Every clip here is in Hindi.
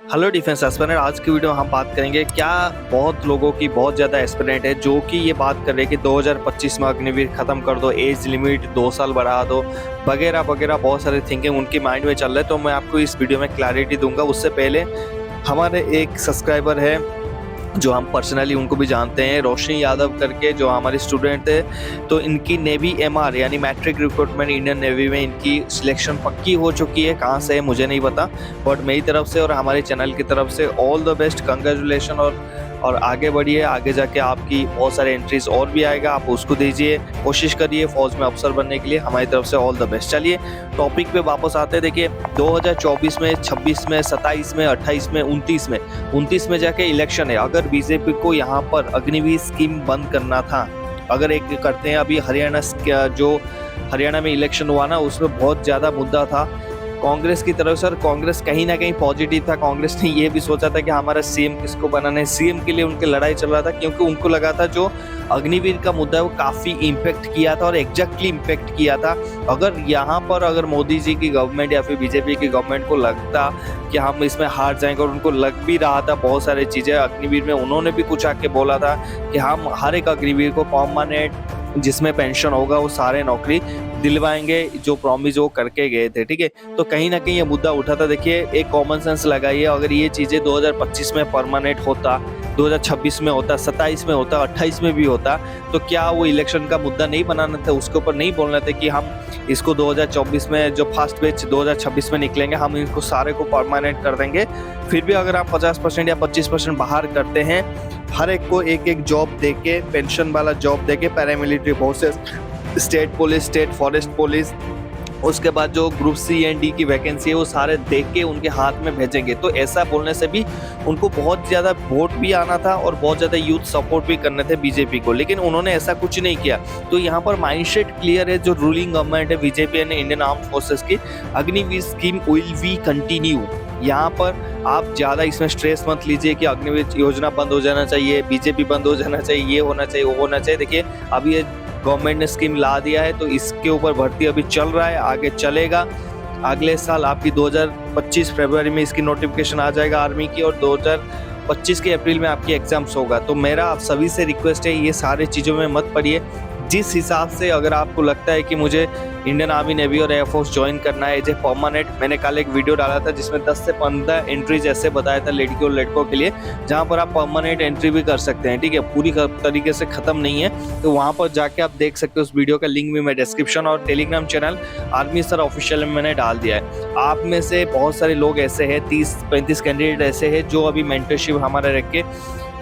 Hello defence aspirant. आज की वीडियो में हम बात करेंगे क्या बहुत लोगों की बहुत ज़्यादा एस्पिरेंट है जो कि ये बात कर रहे हैं कि 2025 में अग्निवीर ख़त्म कर दो, एज लिमिट 2 साल बढ़ा दो, वगैरह वगैरह बहुत सारे थिंकिंग उनकी माइंड में चल रहा है। तो मैं आपको इस वीडियो में क्लैरिटी दूंगा। उससे पहले हमारे एक सब्सक्राइबर है जो हम पर्सनली उनको भी जानते हैं, रोशनी यादव करके, जो हमारे स्टूडेंट थे। तो इनकी नेवी एमआर यानी मैट्रिक रिक्रूटमेंट इंडियन नेवी में इनकी सिलेक्शन पक्की हो चुकी है। कहाँ से है मुझे नहीं पता, बट मेरी तरफ से और हमारे चैनल की तरफ से ऑल द बेस्ट, कंग्रेचुलेशन। और आगे बढ़िए, आगे जाके आपकी बहुत सारे एंट्रीज और भी आएगा, आप उसको दीजिए, कोशिश करिए फौज में अफसर बनने के लिए। हमारी तरफ से ऑल द बेस्ट। चलिए टॉपिक पे वापस आते हैं। देखिए 2024 में, 26 में, 27 में, 28 में, 29 में जाके इलेक्शन है। अगर बीजेपी को यहाँ पर अग्निवीर स्कीम बंद करना था, अगर एक करते हैं, अभी हरियाणा में इलेक्शन हुआ ना, उसमें बहुत ज़्यादा मुद्दा था कांग्रेस की तरफ से। और कांग्रेस कहीं ना कहीं पॉजिटिव था। कांग्रेस ने ये भी सोचा था कि हमारा सीएम किसको बनाना है, सीएम के लिए उनकी लड़ाई चल रहा था, क्योंकि उनको लगा था जो अग्निवीर का मुद्दा है वो काफ़ी इम्पैक्ट किया था और एग्जैक्टली इम्पैक्ट किया था। अगर मोदी जी की गवर्नमेंट या फिर बीजेपी की गवर्नमेंट को लगता कि हम इसमें हार जाएंगे, और उनको लग भी रहा था बहुत सारी चीज़ें अग्निवीर में, उन्होंने भी कुछ आके बोला था कि हम हर एक अग्निवीर को परमानेंट जिसमें पेंशन होगा वो सारे नौकरी दिलवाएंगे, जो प्रॉमिस वो करके गए थे। ठीक है, तो कहीं ना कहीं ये मुद्दा उठा था। देखिए एक कॉमन सेंस लगाइए, अगर ये चीज़ें 2025 में परमानेंट होता, 2026 में होता, 27 में होता, 28 में भी होता, तो क्या वो इलेक्शन का मुद्दा नहीं बनाना था, उसके ऊपर नहीं बोलना था कि हम इसको 2024 में जो फर्स्ट बैच 2026 में निकलेंगे हम इनको सारे को परमानेंट कर देंगे। फिर भी अगर आप 50% या 25% बाहर करते हैं, हर एक को एक एक जॉब देके, पेंशन वाला जॉब देके, paramilitary forces, state police, state forest police, उसके बाद जो ग्रुप सी एंड डी की वैकेंसी है वो सारे देख के उनके हाथ में भेजेंगे। तो ऐसा बोलने से भी उनको बहुत ज़्यादा वोट भी आना था और बहुत ज़्यादा यूथ सपोर्ट भी करने थे बीजेपी को, लेकिन उन्होंने ऐसा कुछ नहीं किया। तो यहाँ पर माइंडसेट क्लियर है, जो रूलिंग गवर्नमेंट है BJP and Indian armed forces की, Agniveer scheme will be continue. यहाँ पर आप ज़्यादा इसमें स्ट्रेस मत लीजिए कि अग्निवीर योजना बंद हो जाना चाहिए, बीजेपी बंद हो जाना चाहिए, ये होना चाहिए, वो होना चाहिए। देखिए अभी ये गवर्नमेंट ने स्कीम ला दिया है, तो इसके ऊपर भर्ती अभी चल रहा है, आगे चलेगा। अगले साल आपकी 2025 फरवरी में इसकी नोटिफिकेशन आ जाएगा आर्मी की, और 2025 के अप्रैल में आपकी एग्जाम्स होगा। तो मेरा आप सभी से रिक्वेस्ट है, ये सारे चीज़ों में मत पड़िए। जिस हिसाब से अगर आपको लगता है कि मुझे इंडियन आर्मी, नेवी और एयरफोर्स ज्वाइन करना है एज ए परमानेंट, मैंने कल एक वीडियो डाला था जिसमें 10 से 15 एंट्रीज ऐसे बताया था लड़कियों और लड़कों के लिए, जहां पर आप परमानेंट एंट्री भी कर सकते हैं। ठीक है, पूरी तरीके से खत्म नहीं है, तो वहां पर जाके आप देख सकते हो। उस वीडियो का लिंक भी मैं डिस्क्रिप्शन और Telegram channel army sir official में मैंने डाल दिया है। आप में से बहुत सारे लोग ऐसे हैं, 30-35 कैंडिडेट ऐसे हैं जो अभी मेंटरशिप हमारा रख के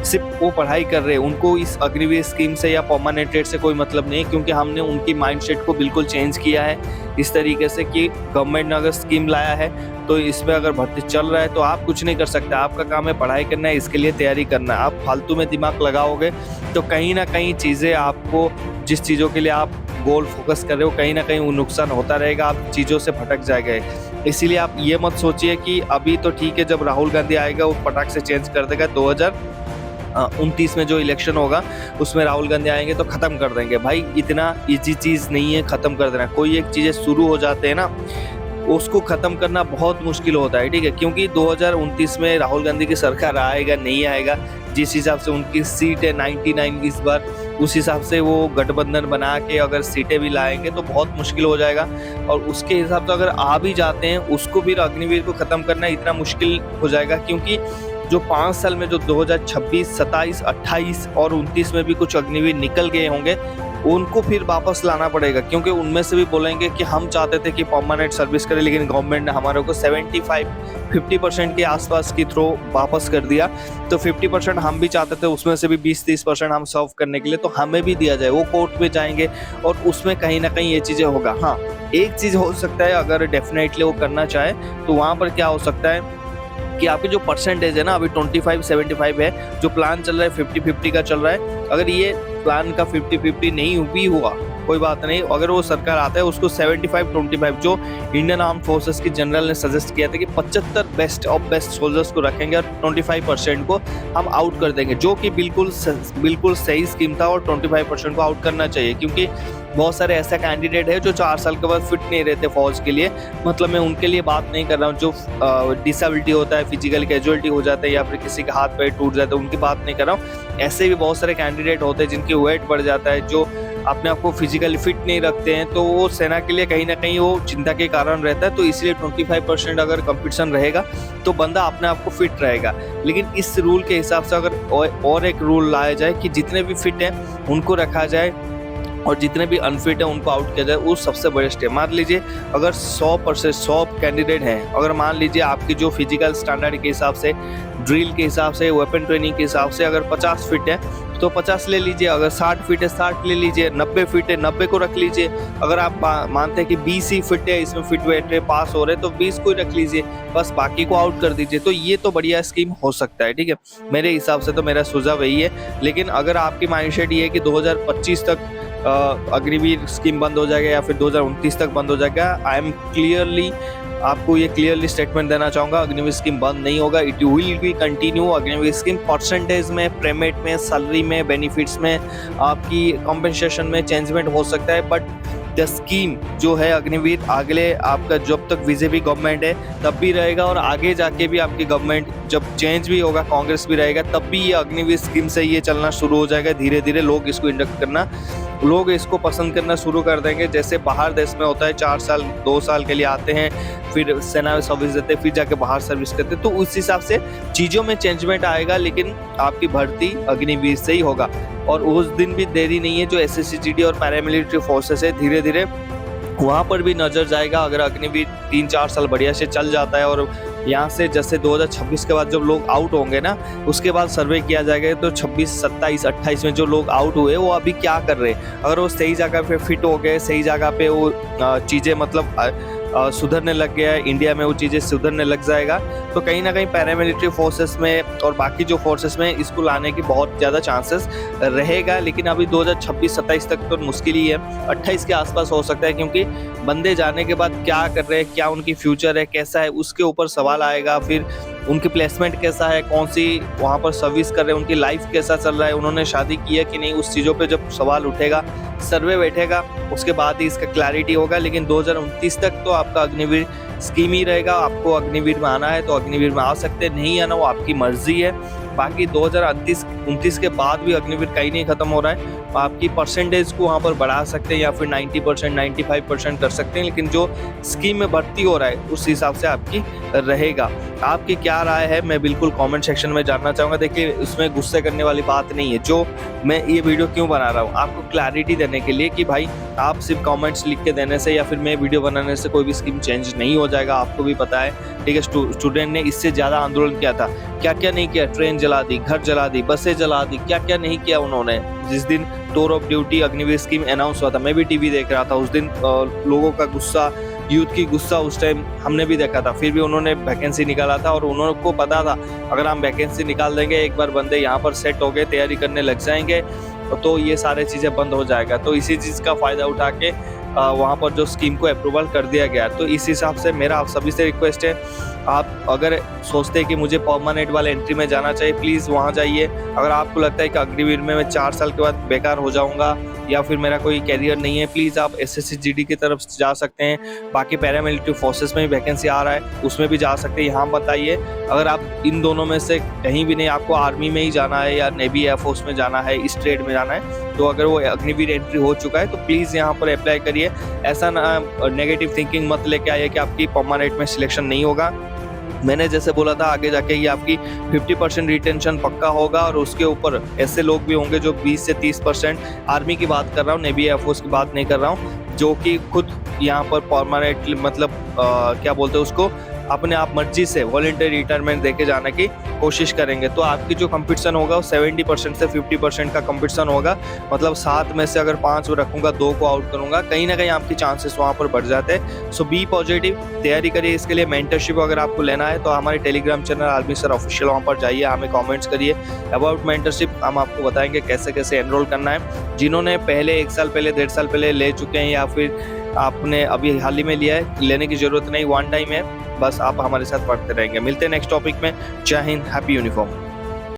सिर्फ वो पढ़ाई कर रहे हैं, उनको इस अग्निवीर स्कीम से या परमानेंट रेट से कोई मतलब नहीं है, क्योंकि हमने उनकी माइंडसेट को बिल्कुल चेंज किया है इस तरीके से कि गवर्नमेंट ने अगर स्कीम लाया है तो इसमें अगर भर्ती चल रहा है तो आप कुछ नहीं कर सकते। आपका काम है पढ़ाई करना है, इसके लिए तैयारी करना है। आप फालतू में दिमाग लगाओगे तो कहीं ना कहीं चीज़ें आपको, जिस चीज़ों के लिए आप गोल फोकस कर रहे हो, कहीं ना कहीं वो नुकसान होता रहेगा, आप चीज़ों से भटक जाएंगे। इसीलिए आप ये मत सोचिए कि अभी तो ठीक है, जब राहुल गांधी आएगा वो पटाख से चेंज कर देगा, 2029 में जो इलेक्शन होगा उसमें राहुल गांधी आएंगे तो खत्म कर देंगे। भाई इतना इजी चीज़ नहीं है खत्म कर देना। कोई एक चीज़ें शुरू हो जाते हैं ना, उसको खत्म करना बहुत मुश्किल होता है। ठीक है, क्योंकि 2029 में राहुल गांधी की सरकार आएगा नहीं आएगा, जिस हिसाब से उनकी सीट है 99 इस बार, उस हिसाब से वो गठबंधन बना के अगर सीटें भी लाएंगे तो बहुत मुश्किल हो जाएगा। और उसके हिसाब से अगर आ भी जाते हैं, उसको भी अग्निवीर को ख़त्म करना इतना मुश्किल हो जाएगा, क्योंकि जो 5 साल में जो 2026, 27, 28 और 29 में भी कुछ अग्निवीर निकल गए होंगे, उनको फिर वापस लाना पड़ेगा, क्योंकि उनमें से भी बोलेंगे कि हम चाहते थे कि परमानेंट सर्विस करें, लेकिन गवर्नमेंट ने हमारे को 50% के आसपास की थ्रो वापस कर दिया। तो 50% हम भी चाहते थे, उसमें से भी 20-30% हम सर्व करने के लिए, तो हमें भी दिया जाए। वो कोर्ट में जाएंगे और उसमें कहीं ना कहीं ये चीज़ें होगा। हाँ, एक चीज़ हो सकता है, अगर डेफिनेटली वो करना चाहे तो वहाँ पर क्या हो सकता है कि आपकी जो परसेंटेज है ना, अभी 25-75 है, जो प्लान चल रहा है 50-50 का चल रहा है, अगर ये प्लान का 50-50 नहीं भी हुआ कोई बात नहीं, अगर वो सरकार आता है उसको 75-25 जो इंडियन आर्म फोर्सेस की जनरल ने सजेस्ट किया था कि 75 बेस्ट ऑफ बेस्ट सोल्जर्स को रखेंगे और 25% को हम आउट कर देंगे, जो कि बिल्कुल सही स्कीम था और 25% को आउट करना चाहिए, क्योंकि बहुत सारे ऐसा कैंडिडेट है जो 4 साल के बाद फिट नहीं रहते फौज के लिए। मतलब मैं उनके लिए बात नहीं कर रहा हूँ, जो डिसेबिलिटी होता है, फिजिकल कैजुअलिटी हो जाता है या फिर किसी का हाथ पैर टूट जाता है, उनकी बात नहीं कर रहा हूँ। ऐसे भी बहुत सारे कैंडिडेट होते हैं जिनकी वेट बढ़ जाता है, जो अपने आप को फिजिकली फिट नहीं रखते हैं, तो वो सेना के लिए कहीं ना कहीं वो चिंता के कारण रहता है। तो इसलिए 25% अगर कंपटीशन रहेगा तो बंदा अपने आप को फिट रहेगा। लेकिन इस रूल के हिसाब से अगर और एक रूल लाया जाए कि जितने भी फिट हैं उनको रखा जाए और जितने भी अनफिट है उनको आउट किया जाए, वो सबसे बड़े स्टेप। मान लीजिए अगर 100% कैंडिडेट हैं, अगर मान लीजिए आपकी जो फिजिकल स्टैंडर्ड के हिसाब से, ड्रिल के हिसाब से, वेपन ट्रेनिंग के हिसाब से अगर 50 फिट है तो 50 ले लीजिए, अगर 60 फिट है 60 ले लीजिए, 90 फिट है 90 को रख लीजिए। अगर आप मानते हैं कि 20 ही फिट है, इसमें फिट वेट है, पास हो रहे, तो 20 को ही रख लीजिए, बस बाकी को आउट कर दीजिए। तो ये तो बढ़िया स्कीम हो सकता है, ठीक है। मेरे हिसाब से तो मेरा सुझाव यही है। लेकिन अगर आपकी माइंडसेट ये है कि 2025 तक अग्निवीर स्कीम बंद हो जाएगा या फिर 2029 तक बंद हो जाएगा, आई एम आपको ये क्लियरली स्टेटमेंट देना चाहूँगा, अग्निवीर स्कीम बंद नहीं होगा। It will be continue. Agniveer scheme percentage में, पेमेंट में, सैलरी में, बेनिफिट्स में, आपकी कॉम्पेंसेशन में चेंजमेंट हो सकता है, बट द स्कीम जो है अग्निवीर अगले आपका जब तक बीजेपी गवर्नमेंट है तब भी रहेगा, और आगे जाके भी आपकी गवर्नमेंट जब चेंज भी होगा, कांग्रेस भी रहेगा, तब भी ये अग्निवीर स्कीम से ये चलना शुरू हो जाएगा। धीरे धीरे लोग इसको इंडक्ट करना, लोग इसको पसंद करना शुरू कर देंगे। जैसे बाहर देश में होता है, 4 साल 2 साल के लिए आते हैं, फिर सेना में सर्विस देते हैं, फिर जाके बाहर सर्विस करते हैं। तो उस हिसाब से चीज़ों में चेंजमेंट आएगा, लेकिन आपकी भर्ती अग्निवीर से ही होगा। और उस दिन भी देरी नहीं है, जो SSC-GD और पैरामिलिट्री फोर्सेस है, धीरे धीरे वहाँ पर भी नजर जाएगा। अगर अग्निवीर 3-4 साल बढ़िया से चल जाता है और यहाँ से जैसे 2026 के बाद जब लोग आउट होंगे ना, उसके बाद सर्वे किया जाएगा तो 26, 27, 28 में जो लोग आउट हुए वो अभी क्या कर रहे हैं। अगर वो सही जगह पे फिट हो गए, सही जगह पे वो चीज़ें मतलब सुधरने लग गया है, इंडिया में वो चीज़ें सुधरने लग जाएगा, तो कहीं ना कहीं पैरामिलिट्री फोर्सेस में और बाकी जो फोर्सेस में इसको लाने की बहुत ज़्यादा चांसेस रहेगा। लेकिन अभी 2026-27 तक तो मुश्किल ही है, 28 के आसपास हो सकता है, क्योंकि बंदे जाने के बाद क्या कर रहे हैं, क्या उनकी फ्यूचर है, कैसा है, उसके ऊपर सवाल आएगा। फिर उनकी प्लेसमेंट कैसा है, कौन सी वहाँ पर सर्विस कर रहे हैं, उनकी लाइफ कैसा चल रहा है, उन्होंने शादी की है कि नहीं, उस चीज़ों पे जब सवाल उठेगा, सर्वे बैठेगा, उसके बाद ही इसका क्लैरिटी होगा। लेकिन 2029 तक तो आपका अग्निवीर स्कीम ही रहेगा। आपको अग्निवीर में आना है तो अग्निवीर में आ सकते हैं, नहीं आना वो आपकी मर्जी है। बाकी 2029 के बाद भी अग्निवीर कहीं नहीं खत्म हो रहा है, आपकी परसेंटेज को वहाँ पर बढ़ा सकते हैं या फिर 90%, 95% कर सकते हैं, लेकिन जो स्कीम में भर्ती हो रहा है उस हिसाब से आपकी रहेगा। आपकी क्या राय है, मैं बिल्कुल कमेंट सेक्शन में जानना चाहूँगा। देखिए, उसमें गुस्से करने वाली बात नहीं है। जो मैं ये वीडियो क्यों बना रहा हूँ, आपको क्लैरिटी देने के लिए कि भाई आप सिर्फ कमेंट्स लिख के देने से या फिर मैं वीडियो बनाने से कोई भी स्कीम चेंज नहीं हो जाएगा। आपको भी पता है, ठीक है, स्टूडेंट ने इससे ज़्यादा आंदोलन किया था, क्या क्या नहीं किया, ट्रेन जला दी, घर जला दी, बसें जला दी, क्या क्या नहीं किया उन्होंने। जिस दिन tour of duty Agniveer scheme announce हुआ था, मैं भी टीवी देख रहा था, उस दिन लोगों का गुस्सा, यूथ की गुस्सा उस टाइम हमने भी देखा था। फिर भी उन्होंने वैकेंसी निकाला था और उनको पता था अगर हम वैकेंसी निकाल देंगे, एक बार बंदे यहाँ पर सेट हो गए, तैयारी करने लग जाएंगे, तो ये सारे चीज़ें बंद हो जाएगा। तो इसी चीज़ का फ़ायदा उठा के वहाँ पर जो स्कीम को अप्रूवल कर दिया गया। तो इस हिसाब से मेरा आप सभी से रिक्वेस्ट है, आप अगर सोचते हैं कि मुझे परमानेंट वाले एंट्री में जाना चाहिए, प्लीज़ वहाँ जाइए। अगर आपको लगता है कि अग्निवीर में मैं 4 साल के बाद बेकार हो जाऊँगा या फिर मेरा कोई कैरियर नहीं है, प्लीज़ आप SSC-GD की तरफ जा सकते हैं। बाकी पैरामिलिट्री फोर्सेस में भी वैकेंसी आ रहा है, उसमें भी जा सकते हैं। यहाँ बताइए, अगर आप इन दोनों में से कहीं भी नहीं, आपको आर्मी में ही जाना है या नेवी एयरफोर्स में जाना है, इस ट्रेड में जाना है, तो अगर वो अग्निवीर एंट्री हो चुका है तो प्लीज़ यहाँ पर अप्लाई करिए। ऐसा ना नेगेटिव थिंकिंग मत लेके आइए कि आपकी परमानेंट में सिलेक्शन नहीं होगा। मैंने जैसे बोला था, आगे जाके ये आपकी 50% रिटेंशन पक्का होगा, और उसके ऊपर ऐसे लोग भी होंगे जो 20 से 30%, आर्मी की बात कर रहा हूँ, नेवी एयरफोर्स की बात नहीं कर रहा हूँ, जो कि खुद यहाँ पर परमानेंटली मतलब क्या बोलते हैं उसको, अपने आप मर्जी से वॉलंटरी रिटायरमेंट देके जाने की कोशिश करेंगे। तो आपकी जो कंपटीशन होगा वो 70% से 50% का कंपटीशन होगा। मतलब 7 में से अगर 5 रखूंगा, 2 को आउट करूंगा, कहीं ना कहीं आपकी चांसेस वहां पर बढ़ जाते हैं। सो बी पॉजिटिव, तैयारी करिए। इसके लिए मेंटरशिप अगर आपको लेना है तो हमारे Telegram channel army sir official, वहाँ पर जाइए, हमें कमेंट्स करिए अबाउट मेंटरशिप। हम आपको बताएंगे कैसे कैसे एनरोल करना है। जिन्होंने पहले 1 साल पहले, 1.5 साल पहले ले चुके हैं या फिर आपने अभी हाल ही में लिया है, लेने की जरूरत नहीं, वन टाइम है, बस आप हमारे साथ पढ़ते रहेंगे। मिलते हैं नेक्स्ट टॉपिक में। जय हिंद, हैप्पी यूनिफॉर्म।